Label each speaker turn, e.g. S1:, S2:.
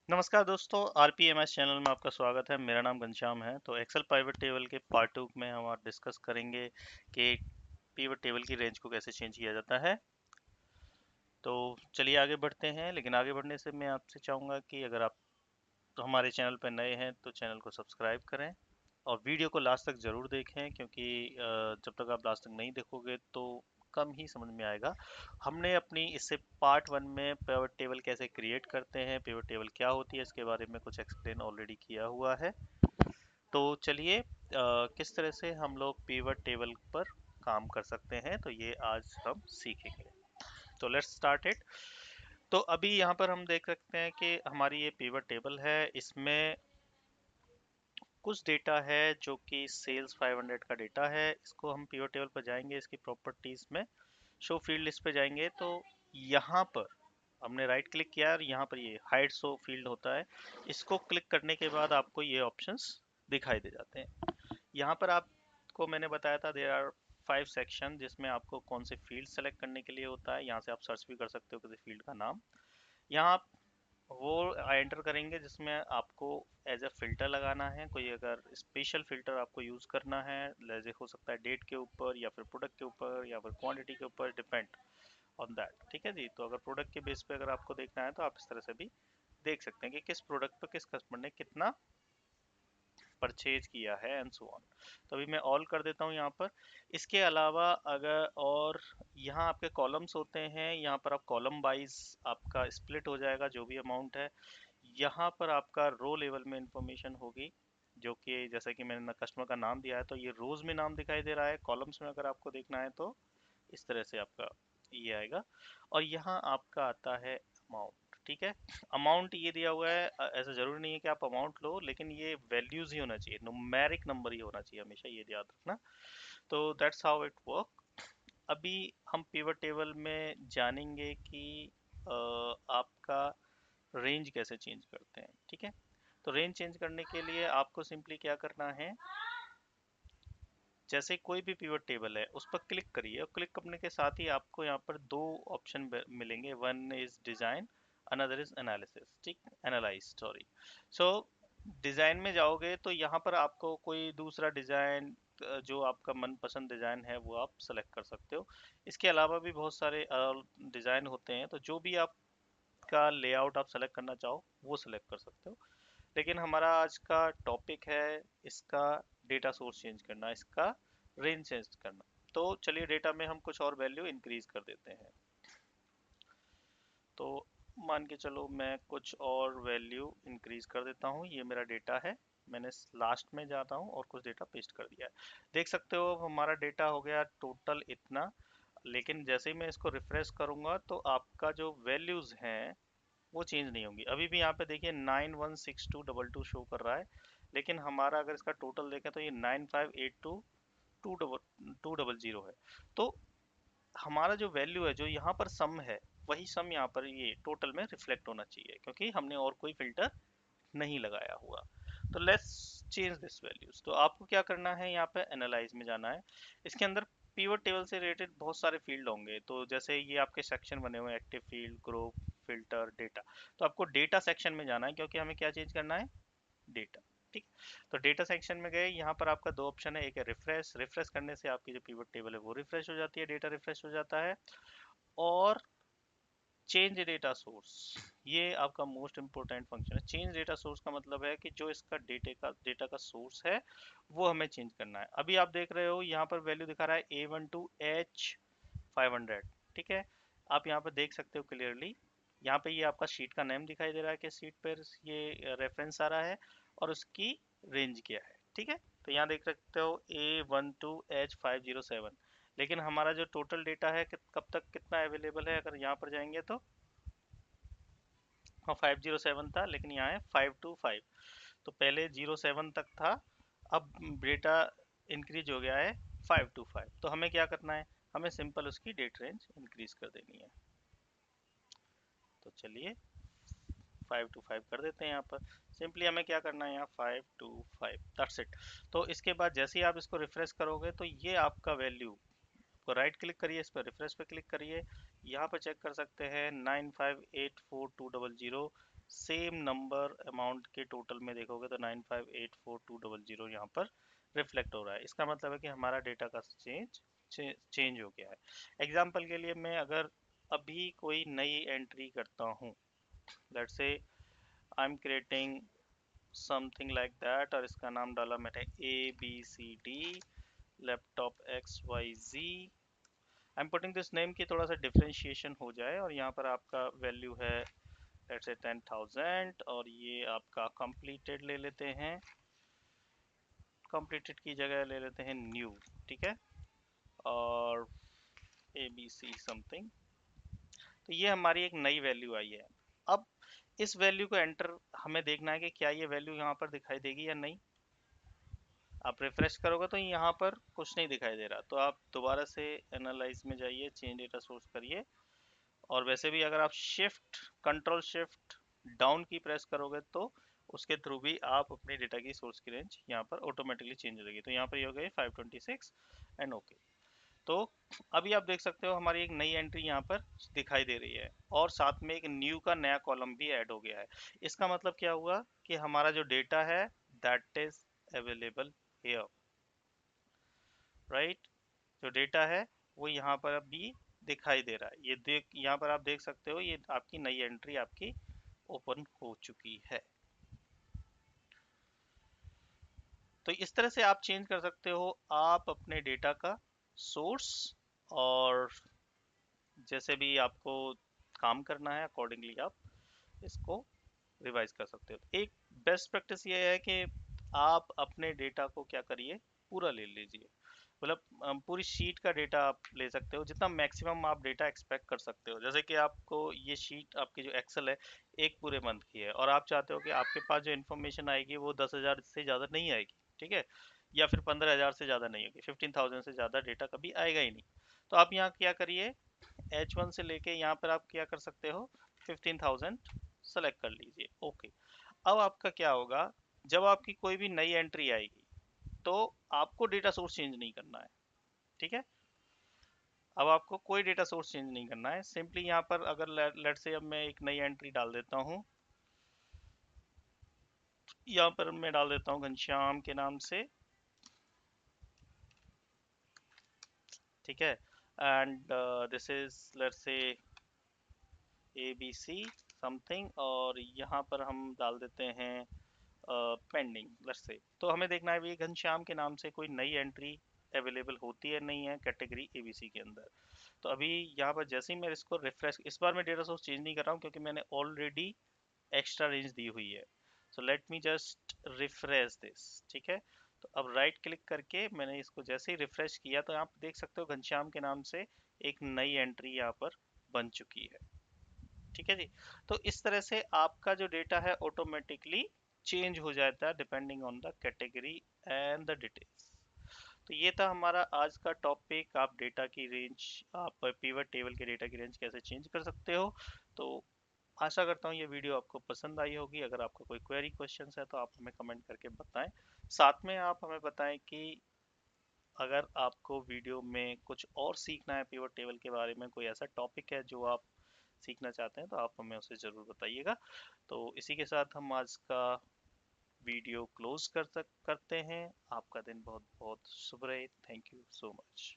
S1: नमस्कार दोस्तों, आरपीएमएस चैनल में आपका स्वागत है। मेरा नाम घनश्याम है। तो एक्सेल पिवट टेबल के पार्ट 2 में हम आज डिस्कस करेंगे कि पिवट टेबल की रेंज को कैसे चेंज किया जाता है। तो चलिए आगे बढ़ते हैं, लेकिन आगे बढ़ने से मैं आपसे चाहूँगा कि अगर आप तो हमारे चैनल पर नए हैं तो चैनल को सब्सक्राइब करें और वीडियो को लास्ट तक ज़रूर देखें, क्योंकि जब तक आप लास्ट तक नहीं देखोगे तो कम ही समझ में आएगा। हमने अपनी इससे पार्ट 1 में पिवट टेबल कैसे क्रिएट करते हैं, पिवट टेबल क्या होती है, इसके बारे में कुछ एक्सप्लेन ऑलरेडी किया हुआ है। तो चलिए किस तरह से हम लोग पिवट टेबल पर काम कर सकते हैं, तो ये आज हम सीखेंगे। तो लेट्स स्टार्ट इट। तो अभी यहाँ पर हम देख सकते हैं कि हमारी ये पिवट टेबल है। इसमें कुछ डेटा है जो कि सेल्स 500 का डेटा है। इसको हम पिवट टेबल पर जाएंगे, इसकी प्रॉपर्टीज में शो फील्ड लिस्ट पे जाएंगे तो यहाँ पर हमने राइट क्लिक किया और यहाँ पर ये हाइड शो फील्ड होता है। इसको क्लिक करने के बाद आपको ये ऑप्शंस दिखाई दे जाते हैं। यहाँ पर आपको मैंने बताया था देयर आर 5 सेक्शन, जिसमें आपको कौन से फील्ड सेलेक्ट करने के लिए होता है। यहाँ से आप सर्च भी कर सकते हो किसी फील्ड का नाम। यहाँ आप वो एंटर करेंगे जिसमें आपको एज अ फिल्टर लगाना है। कोई अगर स्पेशल फिल्टर आपको यूज़ करना है, जैसे हो सकता है डेट के ऊपर या फिर प्रोडक्ट के ऊपर या फिर क्वांटिटी के ऊपर, डिपेंड ऑन दैट। ठीक है जी। तो अगर प्रोडक्ट के बेस पे अगर आपको देखना है तो आप इस तरह से भी देख सकते हैं कि किस प्रोडक्ट पर किस कस्टमर ने कितना परचेज किया है एंड सो ऑन। तो अभी मैं ऑल कर देता हूँ यहाँ पर। इसके अलावा अगर और यहाँ आपके कॉलम्स होते हैं, यहाँ पर आप कॉलम वाइज आपका स्प्लिट हो जाएगा जो भी अमाउंट है। यहाँ पर आपका रो लेवल में इंफॉर्मेशन होगी, जो कि जैसा कि मैंने कस्टमर का नाम दिया है तो ये रोज में नाम दिखाई दे रहा है। कॉलम्स में अगर आपको देखना है तो इस तरह से आपका ये आएगा। और यहाँ आपका आता है अमाउंट। ठीक है। अमाउंट ये दिया हुआ है, ऐसा जरूरी नहीं है कि आप अमाउंट लो, लेकिन ये वैल्यूज ही होना चाहिए, न्यूमेरिक नंबर ही होना चाहिए, हमेशा ये याद रखना। तो दैट्स हाउ इट वर्क। अभी हम पिवट टेबल में जानेंगे कि आपका रेंज कैसे चेंज करते हैं। ठीक है। तो रेंज चेंज करने के लिए आपको सिंपली क्या करना है, जैसे कोई भी पिवट टेबल है उस पर क्लिक करिए, और क्लिक करने के साथ ही आपको यहाँ पर दो ऑप्शन मिलेंगे। One is design, another is analysis. ठीक, एनालाइज सॉरी। सो डिजाइन में जाओगे तो यहाँ पर आपको कोई दूसरा डिजाइन, जो आपका मनपसंद डिजाइन है वो आप सेलेक्ट कर सकते हो। इसके अलावा भी बहुत सारे डिजाइन होते हैं, तो जो भी आपका लेआउट आप सेलेक्ट करना चाहो वो सेलेक्ट कर सकते हो। लेकिन हमारा आज का टॉपिक है इसका डेटा सोर्स चेंज करना, इसका रेंज चेंज करना। तो चलिए डेटा में हम कुछ और वैल्यू इंक्रीज कर देते हैं। तो मान के चलो मैं कुछ और वैल्यू इंक्रीज कर देता हूँ। ये मेरा डेटा है, मैंने लास्ट में जाता हूँ और कुछ डेटा पेस्ट कर दिया है। देख सकते हो हमारा डेटा हो गया टोटल इतना। लेकिन जैसे ही मैं इसको रिफ्रेश करूंगा तो आपका जो वैल्यूज हैं वो चेंज नहीं होंगी। अभी भी यहाँ पे देखिए 916222 शो कर रहा है, लेकिन हमारा अगर इसका टोटल देखें तो ये 9582 200 है। तो हमारा जो वैल्यू है, जो यहाँ पर सम है, वही सम यहाँ पर ये टोटल में रिफ्लेक्ट होना चाहिए, क्योंकि हमने और कोई फिल्टर नहीं लगाया हुआ। तो लेट्स चेंज दिस वैल्यूज। तो आपको क्या करना है, यहाँ पे एनालाइज में जाना है। इसके अंदर पिवट टेबल से रिलेटेड बहुत सारे फील्ड होंगे। तो जैसे ये आपके सेक्शन बने हुए हैं, active field, group, filter, data. तो आपको डेटा सेक्शन में जाना है, क्योंकि हमें क्या चेंज करना है, डेटा। ठीक। तो डेटा सेक्शन में गए, यहाँ पर आपका दो ऑप्शन है। एक है रिफ्रेश, रिफ्रेश करने से आपकी जो पिवट टेबल है वो रिफ्रेश हो जाती है, डेटा रिफ्रेश हो जाता है। और चेंज डेटा सोर्स, ये आपका मोस्ट इंपोर्टेंट फंक्शन है। चेंज डेटा सोर्स का मतलब है कि जो इसका डेटा का सोर्स है वो हमें चेंज करना है। अभी आप देख रहे हो यहाँ पर वैल्यू दिखा रहा है A12H500। ठीक है। आप यहाँ पर देख सकते हो क्लियरली, यहाँ पे ये आपका शीट का नेम दिखाई दे रहा है कि शीट पर ये रेफरेंस आ रहा है और उसकी रेंज क्या है। ठीक है। तो यहाँ देख सकते हो A12H507। लेकिन हमारा जो टोटल डेटा है कब तक कितना अवेलेबल है, अगर यहाँ पर जाएंगे तो हाँ 507 था, लेकिन यहाँ है 525। तो पहले 07 तक था, अब डेटा इंक्रीज हो गया है 525। तो हमें क्या करना है, हमें सिंपल उसकी डेट रेंज इंक्रीज कर देनी है। तो चलिए 525 कर देते हैं। यहाँ पर सिंपली हमें क्या करना है, यहाँ 525, दैट्स इट। तो इसके बाद जैसे ही आप इसको रिफ्रेश करोगे तो ये आपका वैल्यू, तो राइट क्लिक करिए, इस पर रिफ्रेश पे क्लिक करिए। यहाँ पर चेक कर सकते हैं 9584 200 सेम नंबर अमाउंट के टोटल में देखोगे तो 9584200 यहाँ पर रिफ्लेक्ट हो रहा है। इसका मतलब है कि हमारा डेटा का चेंज हो गया है। एग्जाम्पल के लिए मैं अगर अभी कोई नई एंट्री करता हूँ, let's say I am creating something like that, और इसका नाम डाला मैंने ABCD laptop XYZ। I am putting this name की थोड़ा सा डिफ्रेंशिएशन हो जाए, और यहाँ पर आपका वैल्यू है लेट्स से 10,000, और ये आपका कंप्लीटेड ले लेते हैं, कंप्लीटेड की जगह ले लेते हैं न्यू, ठीक है, और ABC समथिंग। तो ये हमारी एक नई वैल्यू आई है। अब इस वैल्यू को एंटर हमें देखना है कि क्या ये वैल्यू यहाँ पर दिखाई देगी या नहीं। आप रिफ्रेश करोगे तो यहाँ पर कुछ नहीं दिखाई दे रहा, तो आप दोबारा से एनालाइज में जाइए, चेंज डेटा सोर्स करिए, और वैसे भी अगर आप कंट्रोल शिफ्ट डाउन की प्रेस करोगे तो उसके थ्रू भी आप अपने डेटा की सोर्स की रेंज यहाँ पर ऑटोमेटिकली चेंज हो जाएगी। तो यहाँ पर ये हो गई 526 एंड ओके। तो अभी आप देख सकते हो हमारी एक नई एंट्री यहाँ पर दिखाई दे रही है, और साथ में एक न्यू का नया कॉलम भी ऐड हो गया है। इसका मतलब क्या हुआ कि हमारा जो डेटा है that is available here, right. जो डेटा है वो यहाँ पर अभी दिखाई दे रहा है। ये देख, यहाँ पर आप देख सकते हो ये आपकी नई एंट्री आपकी ओपन हो चुकी है। तो इस तरह से आप चेंज कर सकते हो आप अपने डेटा का सोर्स, और जैसे भी आपको काम करना है अकॉर्डिंगली आप इसको रिवाइज कर सकते हो। एक बेस्ट प्रैक्टिस ये है कि आप अपने डेटा को क्या करिए, पूरा ले लीजिए। मतलब पूरी शीट का डेटा आप ले सकते हो, जितना मैक्सिमम आप डेटा एक्सपेक्ट कर सकते हो। जैसे कि आपको ये शीट आपकी जो एक्सेल है एक पूरे मंथ की है, और आप चाहते हो कि आपके पास जो इन्फॉर्मेशन आएगी वो 10,000 से ज़्यादा नहीं आएगी, ठीक है, या फिर 15,000 से ज़्यादा नहीं होगी, 15,000 से ज़्यादा डेटा कभी आएगा ही नहीं। तो आप यहाँ क्या करिए, H1 से लेके यहाँ पर आप क्या कर सकते हो, 15,000 सेलेक्ट कर लीजिए, ओके। अब आपका क्या होगा, जब आपकी कोई भी नई एंट्री आएगी तो आपको डेटा सोर्स चेंज नहीं करना है, ठीक है। अब आपको कोई डेटा सोर्स चेंज नहीं करना है, सिंपली यहाँ पर अगर लेट से अब मैं एक नई एंट्री डाल देता हूँ, यहाँ पर मैं डाल देता हूँ घनश्याम के नाम से, ठीक है, एंड दिस इज लेट से ABC समथिंग, और यहाँ पर हम डाल देते हैं पेंडिंग लेट्स से। तो हमें देखना है भी घनश्याम के नाम से कोई नई एंट्री अवेलेबल होती है नहीं है कैटेगरी ABC के अंदर। तो अभी यहाँ पर जैसे ही मैं इसको रिफ्रेश, इस बार मैं डेटा सोर्स चेंज नहीं कर रहा हूँ क्योंकि मैंने ऑलरेडी एक्स्ट्रा रेंज दी हुई है। So let me just refresh this, ठीक है। तो अब राइट क्लिक करके मैंने इसको जैसे ही रिफ्रेश किया तो आप देख सकते हो घनश्याम के नाम से एक नई एंट्री यहाँ पर बन चुकी है, ठीक है जी। तो इस तरह से आपका जो डेटा है ऑटोमेटिकली चेंज हो जाता है depending on the category and the details. तो ये था हमारा आज का टॉपिक, आप डेटा की रेंज, आप पिवट टेबल के डेटा की रेंज कैसे चेंज कर सकते हो। तो आशा करता हूँ ये वीडियो आपको पसंद आई होगी। अगर आपका कोई क्वेरी क्वेश्चंस है तो आप हमें कमेंट करके बताएं। साथ में आप हमें बताएं कि अगर आपको वीडियो में कुछ और सीखना है पिवट टेबल के बारे में, कोई ऐसा टॉपिक है जो आप सीखना चाहते हैं तो आप हमें उसे ज़रूर बताइएगा। तो इसी के साथ हम आज का वीडियो क्लोज करते हैं। आपका दिन बहुत बहुत शुभ रहे। Thank you so much.